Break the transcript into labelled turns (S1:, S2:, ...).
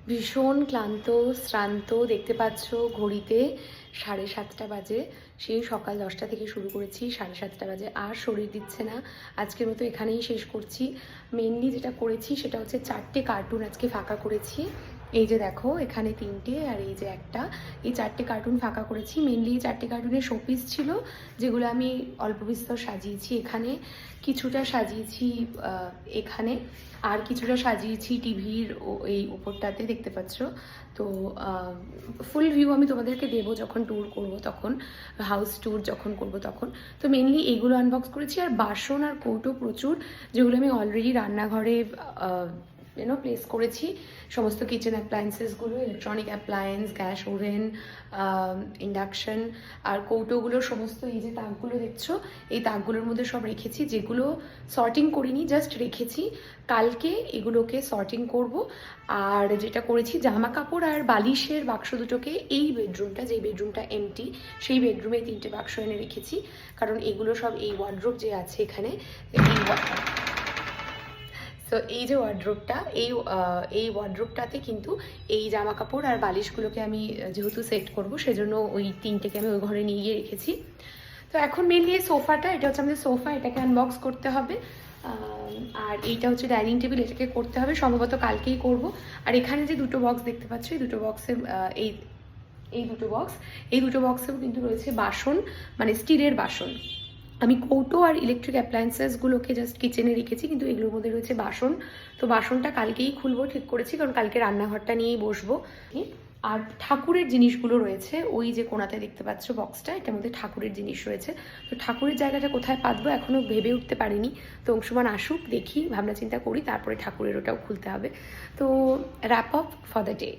S1: ভীষণ ক্লান্ত শ্রান্ত, দেখতে পাচ্ছ ঘড়িতে 7:30 বাজে। সেই সকাল 10টা থেকে শুরু করেছি, 7:30 বাজে আর শরীর দিচ্ছে না। আজকের মতো এখানেই শেষ করছি। মেনলি যেটা করেছি সেটা হচ্ছে 4টে কার্টুন আজকে ফাঁকা করেছি। এই যে দেখো, এখানে 3টে আর এই যে একটা, এই 4টে কার্টুন ফাঁকা করেছি। মেনলি এই 4টে কার্টুনের শোপিস ছিল, যেগুলো আমি অল্প বিস্তর সাজিয়েছি। এখানে কিছুটা সাজিয়েছি, এখানে আর কিছুটা সাজিয়েছি টিভির এই উপরটাতে, দেখতে পাচ্ছ। তো ফুল ভিউ আমি তোমাদেরকে দেবো যখন ট্যুর করবো, তখন হাউস ট্যুর যখন করবো তখন। তো মেনলি এগুলো আনবক্স করেছি। আর বাসন আর কৌটো প্রচুর, যেগুলো আমি অলরেডি রান্নাঘরে প্লেস করেছি। সমস্ত কিচেন অ্যাপ্লায়েন্সেসগুলো, electronic appliance, gas oven, induction, আর কৌটোগুলো সমস্ত এই যে তাকগুলো দেখছো, এই তাকগুলোর মধ্যে সব রেখেছি। যেগুলো সর্টিং করিনি, জাস্ট রেখেছি। কালকে এগুলোকে সর্টিং করব। আর যেটা করেছি, জামা কাপড় আর বালিশের বাক্স দুটোকে এই বেডরুমটা, যেই বেডরুমটা এমটি, সেই বেডরুমে 3টে বাক্স এনে রেখেছি। কারণ এগুলো সব এই ওয়ার্ড্রোব যে আছে এখানে, তো এই যে ওয়ার্ড্রোবটা, এই ওয়ার্ড্রোবটাতে কিন্তু এই জামা কাপড় আর বালিশগুলোকে আমি যেহেতু সেট করব, সেজন্য ওই 3টেকে আমি ওই ঘরে নিয়ে গিয়ে রেখেছি। তো এখন মেনলি এই সোফাটা, এটা হচ্ছে আমাদের সোফা, এটাকে আনবক্স করতে হবে। আর এইটা হচ্ছে ডাইনিং টেবিল, এটাকে করতে হবে সম্ভবত কালকেই করব। আর এখানে যে দুটো বক্স দেখতে পাচ্ছ, এই দুটো বক্সে এই দুটো বক্সেও কিন্তু রয়েছে বাসন, মানে স্টিলের বাসন। আমি কৌটো আর ইলেকট্রিক অ্যাপ্লায়েন্সেসগুলোকে জাস্ট কিচেনে রেখেছি, কিন্তু এগুলোর মধ্যে রয়েছে বাসন। তো বাসনটা কালকেই খুলবো ঠিক করেছি, কারণ কালকে রান্নাঘরটা নিয়েই বসবো। আর ঠাকুরের জিনিসগুলো রয়েছে, ওই যে কোণাতে দেখতে পাচ্ছ বক্সটা, এটার মধ্যে ঠাকুরের জিনিস রয়েছে। তো ঠাকুরের জায়গাটা কোথায় পাতবো এখনও ভেবে উঠতে পারিনি। তো অংশুমান আসুক, দেখি, ভাবনা চিন্তা করি, তারপরে ঠাকুরের ওটাও খুলতে হবে। তো wrap up for the day.